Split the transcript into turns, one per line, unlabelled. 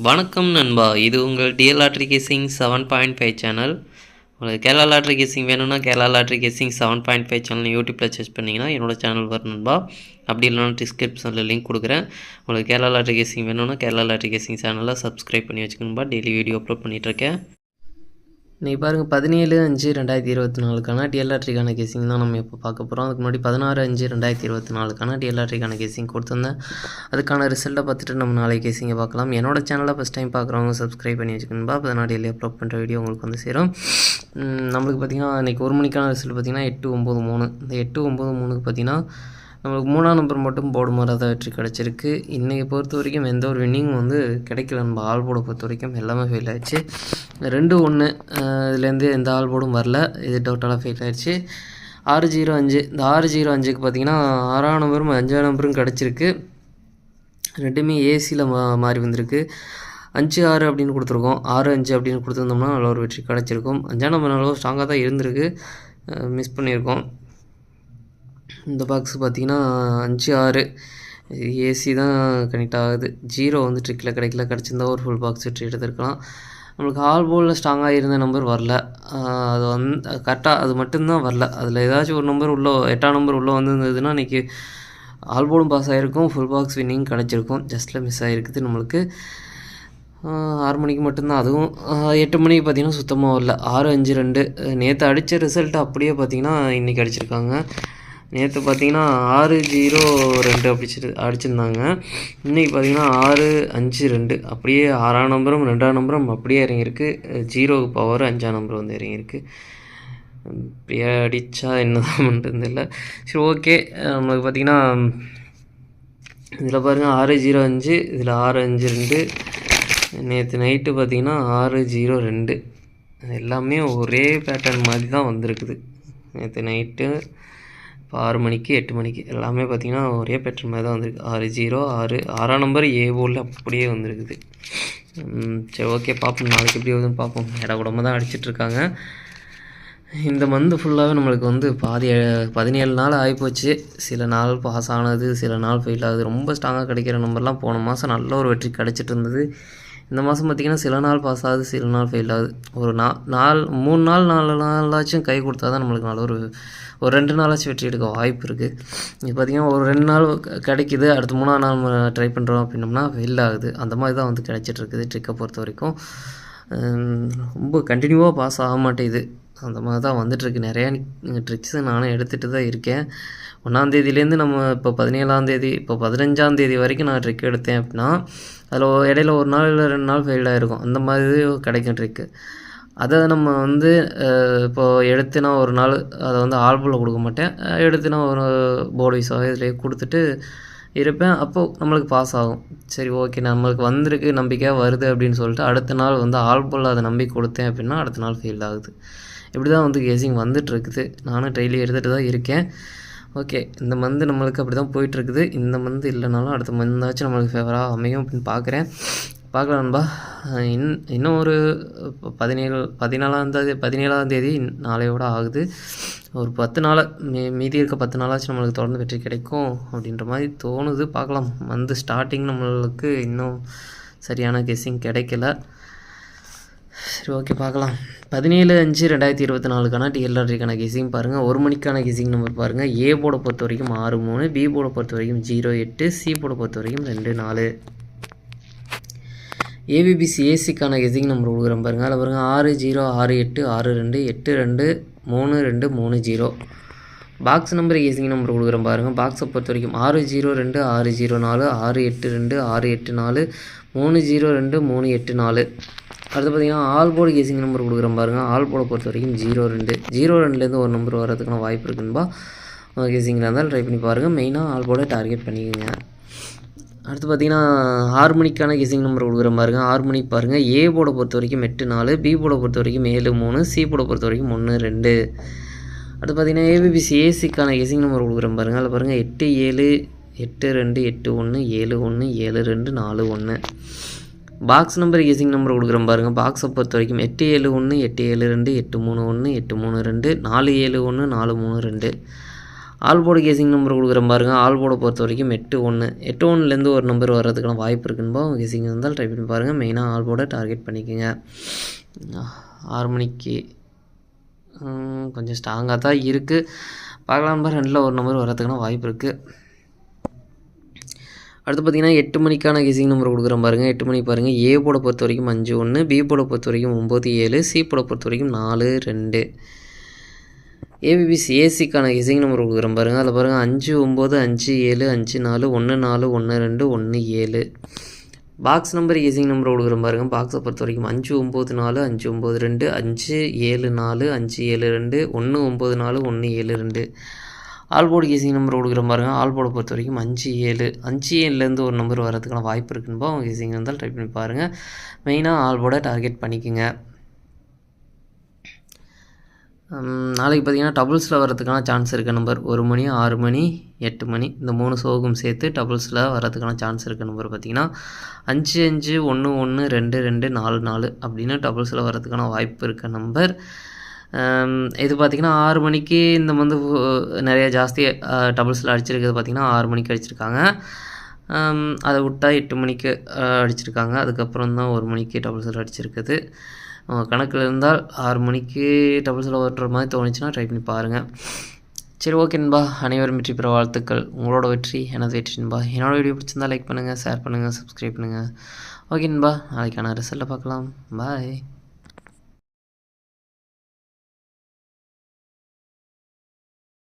வணக்கம் நண்பா, இது உங்கள் டிஎல் லாட்ரி கேசிங் 7.5 சேனல். உங்களுக்கு கேரளா லாட்ரி கேசிங் வேணும்னா கேரளா லாட்ரி கேசிங் 7.5 சேனல் யூடியூப்பில் சர்ச் பண்ணிங்கன்னா என்னோடய சேனல் வரும் நண்பா. அப்படி இல்லைனா டிஸ்கிரிப்ஷனில் லிங்க் கொடுக்குறேன். உங்களுக்கு கேரளா லாட்ரி கேசிங் வேணும்னா கேரளா லாட்ரி கேசிங் சேனலை சப்ஸ்கிரைப் பண்ணி வச்சுக்கணும்பா. டெய்லி வீடியோ அப்லோட் பண்ணிகிட்ருக்கேன். இன்றைக்கி பாருங்கள் 17/5/2024 டிஎல் லாட்ரிக்கான கேசிங் தான் நம்ம இப்போ பார்க்க போகிறோம். அதுக்கு முன்னாடி 16/5/2024 டிஎல் லாட்ரிக்கான கேசிங் கொடுத்துருந்தேன். அதுக்கான ரிசல்ட்டை பார்த்துட்டு நம்ம நாளைக்கு கேசிங்கை பார்க்கலாம். என்னோட சேனலை ஃபஸ்ட் டைம் பார்க்குறவங்க சப்ஸ்கிரைப் பண்ணி வச்சுக்கணும்பா. அப்போ தான் டெய்லி அப்லோட் பண்ணுற வீடியோ உங்களுக்கு வந்து சேரும். நம்மளுக்கு பார்த்திங்கன்னா இன்றைக்கி 1 மணிக்கான ரிசல்ட் பார்த்திங்கன்னா 8-9-3. இந்த 8-9-3க்கு பார்த்திங்கன்னா நம்மளுக்கு 3ஆம் நம்பர் மட்டும் போர்டு மாறாத வெற்றி கிடச்சிருக்கு. இன்றைக்கி பொறுத்த வரைக்கும் எந்த ஒரு வின்னிங்கும் வந்து கிடைக்கல. நம்ம ஆல் போர்டை பொறுத்த வரைக்கும் எல்லாமே ஃபெயில் ஆகிடுச்சு. 2-1 இதுலேருந்து எந்த ஆல் போர்டும் வரல. இது டோட்டலாக ஃபெயில் ஆகிடுச்சு. 6-0-5 இந்த 6-0-5க்கு பார்த்திங்கன்னா 6ஆம் நம்பரும் 5ஆம் நம்பரும் கிடச்சிருக்கு. ரெண்டுமே ஏசியில் மாறி வந்திருக்கு. 5-6 அப்படின்னு கொடுத்துருக்கோம். 6-5 அப்படின்னு கொடுத்துருந்தோம்னா நல்ல ஒரு வெற்றி கிடச்சிருக்கும். 5ஆம் நம்பர் நல்லா ஸ்ட்ராங்காக தான் இருந்திருக்கு, மிஸ் பண்ணியிருக்கோம். இந்த பாக்ஸ் பார்த்திங்கன்னா 5-6 ஏசி தான் கனெக்ட் ஆகுது. 0 வந்து ட்ரிக்கில் கிடைக்கல. கிடச்சிருந்தா ஒரு ஃபுல் பாக்ஸ் வெற்றி எடுத்துருக்கலாம். நம்மளுக்கு ஆல் போர்டில் ஸ்ட்ராங்காக இருந்த நம்பர் வரல. அது வந்து கரெக்டாக அது மட்டும்தான் வரல. அதில் ஏதாச்சும் ஒரு நம்பர் உள்ளே 8ஆம் நம்பர் உள்ளே வந்துருந்ததுன்னா இன்றைக்கி ஆல் போர்டும் பாஸ் ஆகிருக்கும், ஃபுல் பாக்ஸ் வின்னிங் கிடச்சிருக்கும். ஜஸ்ட்டில் மிஸ் ஆகிருக்குது நம்மளுக்கு. 6 மணிக்கு மட்டும்தான், அதுவும் 8 மணிக்கு பார்த்திங்கன்னா சுத்தமாக வரல. 6-5-2 நேற்று அடித்த ரிசல்ட் அப்படியே பார்த்திங்கன்னா இன்றைக்கி அடிச்சிருக்காங்க. நேற்று பார்த்திங்கன்னா 6-0-2 அடிச்சிருந்தாங்க. இன்றைக்கி பார்த்திங்கன்னா 6-5-2 அப்படியே 6ஆம் நம்பரும் 2ஆம் நம்பரும் அப்படியே இறங்கியிருக்கு. 0க்கு பவர் 5ஆம் நம்பர் வந்து இறங்கியிருக்கு. இப்படியே அடித்தா என்ன தான் பண்ணுறது இல்லை. சரி, ஓகே. நம்மளுக்கு பார்த்திங்கன்னா இதில் பாருங்கள் 6-0-5, இதில் 6-5-2. நேற்று நைட்டு பார்த்திங்கன்னா 6-0-2 எல்லாமே ஒரே பேட்டர்ன் மாதிரி தான் வந்திருக்குது. நேற்று நைட்டு இப்போ 6 மணிக்கு 8 மணிக்கு எல்லாமே பார்த்திங்கன்னா ஒரே பேட்டர்ன் மாதிரி தான் வந்திருக்கு. 6-0-6 6ஆம் நம்பர் ஏ போர்டில் அப்படியே வந்திருக்குது. சரி, ஓகே, பார்ப்போம் நாளைக்கு எப்படி வருதுன்னு பார்ப்போம். இடக்கூடமாக தான் அடிச்சிட்ருக்காங்க. இந்த மந்த் ஃபுல்லாகவே நம்மளுக்கு வந்து 17 நாள் ஆகிப்போச்சு. சில நாள் பாஸ் ஆனது, சில நாள் ஃபெயில் ஆகுது. ரொம்ப ஸ்ட்ராங்காக கிடைக்கிற நம்பர்லாம் போன மாதம் நல்ல ஒரு வெற்றி கிடச்சிட்டு இருந்தது. இந்த மாதம் பார்த்திங்கன்னா சில நாள் பாஸ் ஆகுது, சில நாள் ஃபெயில் ஆகுது. ஒரு 3 நாள் 4 நாளாச்சும் கை கொடுத்தா தான் நம்மளுக்கு நல்ல ஒரு 2 நாளாச்சும் வெற்றி எடுக்க வாய்ப்பு இருக்குது. இப்போ பார்த்திங்கன்னா ஒரு 2 நாள் கிடைக்கிது, அடுத்து 3ஆம் நாள் நம்ம ட்ரை பண்ணுறோம் அப்படின்னோம்னா ஃபெயில் ஆகுது. அந்த மாதிரி தான் வந்து கிடச்சிட்ருக்குது ட்ரிக்கை பொறுத்த வரைக்கும். ரொம்ப கண்டினியூவாக பாஸ் ஆக மாட்டேங்குது. அந்த மாதிரி தான் வந்துட்டுருக்கு. நிறையா ட்ரிக்ஸு நானும் எடுத்துகிட்டு தான் இருக்கேன். 1ஆந்தேதியிலேருந்து நம்ம இப்போ 17ஆந்தேதி, இப்போ 15ஆந்தேதி வரைக்கும் நான் ட்ரிக் எடுத்தேன் அப்படின்னா அதில் இடையில ஒரு நாள் இல்லை 2 நாள் ஃபெயில் ஆகிருக்கும். அந்த மாதிரி கிடைக்கும் ட்ரிக்கு. அதை நம்ம வந்து இப்போது எடுத்துனா ஒரு நாள் அதை வந்து ஆல்போர்டில் கொடுக்க மாட்டேன். எடுத்துனா ஒரு போர்டு வைஸாக இதிலே கொடுத்துட்டு இருப்பேன். அப்போது நம்மளுக்கு பாஸ் ஆகும். சரி, ஓகே, நம்மளுக்கு வந்திருக்கு, நம்பிக்கையாக வருது அப்படின்னு சொல்லிட்டு அடுத்த நாள் வந்து ஆல்போர்டில் அதை நம்பி கொடுத்தேன் அப்படின்னா அடுத்த நாள் ஃபெயில் ஆகுது. இப்படி தான் வந்து கேசிங் வந்துட்டுருக்குது. நானும் ட்ரெயிலி எடுத்துகிட்டு தான் இருக்கேன். ஓகே, இந்த மந்த் நம்மளுக்கு அப்படி தான் போயிட்டுருக்குது. இந்த மந்த் இல்லைனாலும் அடுத்த மந்தாச்சும் நம்மளுக்கு ஃபேவராக அமையும் அப்படின்னு பார்க்குறேன். பார்க்கலாம் நண்பா. இன்னும் ஒரு 17ஆம் தேதி நாளையோட ஆகுது. ஒரு 10 நாள் மீதி இருக்க 10 நாளாச்சும் நம்மளுக்கு தொடர்ந்து வெற்றி கிடைக்கும் அப்படின்ற மாதிரி தோணுது. பார்க்கலாம். மந்த் ஸ்டார்டிங் நம்மளுக்கு இன்னும் சரியான கெஸ்ஸிங் கிடைக்கல. சரி, ஓகே, பார்க்கலாம். 17/5/2024 டிஎல் லாட்ரிக்கான கெஸ்ஸிங் பாருங்கள். 1 மணிக்கான கெஸ்ஸிங் நம்பர் பாருங்கள். ஏ போர்டை பொறுத்த வரைக்கும் 6-3, பி போர்டை பொறுத்த வரைக்கும் 0-8, சி போர்டை பொறுத்த வரைக்கும் 2-4. ஏபிபிசி ஏசிக்கான கெஸ்ஸிங் நம்பர் கொடுக்குறேன் பாருங்கள். அதில் பாருங்கள் 6-0-6-8, 6-2, 8-2, 3-2, 3-0. பாக்ஸ் நம்பர் கெஸ்ஸிங் நம்பர் கொடுக்குறேன் பாருங்கள். பாக்ஸை பொறுத்த வரைக்கும் 6-0-2, 6-0-4, 6-8-2, 6-8-4, 3-0-2, 3-8-4. அடுத்து பார்த்திங்கன்னா ஆல் போர்டு கெஸ்ஸிங் நம்பர் கொடுக்குறேன் பாருங்கள். ஆல் போர்டை பொறுத்த வரைக்கும் 0-2, 0-2லேருந்து ஒரு நம்பர் வர்றதுக்கான வாய்ப்பு இருக்குன்பா. கெஸ்ஸிங்கில் இருந்தாலும் ட்ரை பண்ணி பாருங்கள். மெயினாக ஆல் போர்டை டார்கெட் பண்ணிக்கோங்க. அடுத்து பார்த்திங்கன்னா 6 மணிக்கான கெஸ்ஸிங் நம்பர் கொடுக்குறேன் பாருங்கள். 6 மணிக்கு பாருங்கள். ஏ போர்டை பொறுத்த வரைக்கும் 8-4, பி போர்டை பொறுத்த வரைக்கும் 7-3, சி போர்டை பொறுத்த வரைக்கும் 1-2. அடுத்து பார்த்திங்கன்னா ஏபிபிசி ஏசிக்கான கெஸ்ஸிங் நம்பர் கொடுக்குறேன் பாருங்கள். அதில் பாருங்கள் 8-7, 8-2, 8-1, 7-1, 7-2, 4-1. பாக்ஸ் நம்பர் கெஸ்ஸிங் நம்பர் கொடுக்குறேன் பாருங்கள். பாக்ஸை பொறுத்த வரைக்கும் 8-7-1, 8-7-2, 8-3-1, 8-3-2, 4-7-1, 4-3-2. ஆல் போர்டு கேசிங் நம்பர் கொடுக்குறேன் பாருங்கள். ஆல் போர்டை பொறுத்த வரைக்கும் 8-1 8-1லேருந்து ஒரு நம்பர் வர்றதுக்கான வாய்ப்பு இருக்குன்பா. உங்கள் கேசிங் இருந்தால் ட்ரை பண்ணி பாருங்கள். மெயினாக ஆல் போர்டை டார்கெட் பண்ணிக்கோங்க. 6 மணிக்கு கொஞ்சம் ஸ்ட்ராங்காக தான் இருக்குது. பார்க்கலாம் நம்பர் 2ல் ஒரு நம்பர் வர்றதுக்கான வாய்ப்பு இருக்குது. அடுத்து பார்த்திங்கன்னா 8 மணிக்கான கேசிங் நம்பர் கொடுக்குறேன் பாருங்கள். 8 மணிக்கு பாருங்கள். ஏ போர்டை பொறுத்த வரைக்கும் 5-1 பி போர்டை பொறுத்த வரைக்கும் 9-7 சி போர்டை பொறுத்த வரைக்கும் 4-2 ஏபிபிசி ஏசிக்கான கேசிங் நம்பர் கொடுக்குறேன் பாருங்கள். அதில் பாருங்கள் 5-9 5-7 5-4 1-4 1-2 1-7 பாக்ஸ் நம்பர் கேசிங் நம்பர் கொடுக்குறேன் பாருங்கள். பாக்ஸை பொறுத்த வரைக்கும் 5-9-4 5-9-2 5-7-4 5-7-2 1-9-4 1-7-2 ஆல் போர்டு கேசிங் நம்பர் கொடுக்குறேன் பாருங்கள். ஆல் போர்டை பொறுத்த வரைக்கும் 5-7 5-7லேருந்து ஒரு நம்பர் வரதுக்கான வாய்ப்பு இருக்குன்பா. உங்கள் கேசிங் இருந்தால் ட்ரை பண்ணி பாருங்கள். மெயினாக ஆல் போர்டை டார்கெட் பண்ணிக்கோங்க. நாளைக்கு பார்த்திங்கன்னா டபுள்ஸில் வரதுக்கான சான்ஸ் இருக்க நம்பர் 1 மணி 6 மணி 8 மணி இந்த 3 ஷோக்கும் சேர்த்து டபுள்ஸில் வரதுக்கான சான்ஸ் இருக்க நம்பர் பார்த்திங்கன்னா 5-5 1-1 2-2 4-4 அப்படின்னு டபுள்ஸில் வரதுக்கான வாய்ப்பு இருக்க நம்பர். இது பார்த்திங்கன்னா 6 மணிக்கு இந்த வந்து நிறைய ஜாஸ்தி டபுள்ஸில் அடிச்சிருக்கிறது பார்த்திங்கன்னா 6 மணிக்கு அடிச்சிருக்காங்க. அதை விட்டால் 8 மணிக்கு அடிச்சிருக்காங்க. அதுக்கப்புறம் தான் 1 மணிக்கு டபுள்ஸில் அடிச்சிருக்குது. கணக்கில் இருந்தால் 6 மணிக்கு டபுள்ஸில் ஓட்டுற மாதிரி தோணுச்சுன்னா ட்ரை பண்ணி பாருங்கள். சரி ஓகே நண்பா, அனைவரும் வெற்றி பெற வாழ்த்துக்கள். உங்களோட வெற்றி எனது வெற்றி நண்பா. என்னோடய வீடியோ பிடிச்சிருந்தால் லைக் பண்ணுங்கள், ஷேர் பண்ணுங்கள், சப்ஸ்கிரைப் பண்ணுங்கள். ஓகே நண்பா, நாளைக்கான ரிசல்ட்டை பார்க்கலாம். பாய்.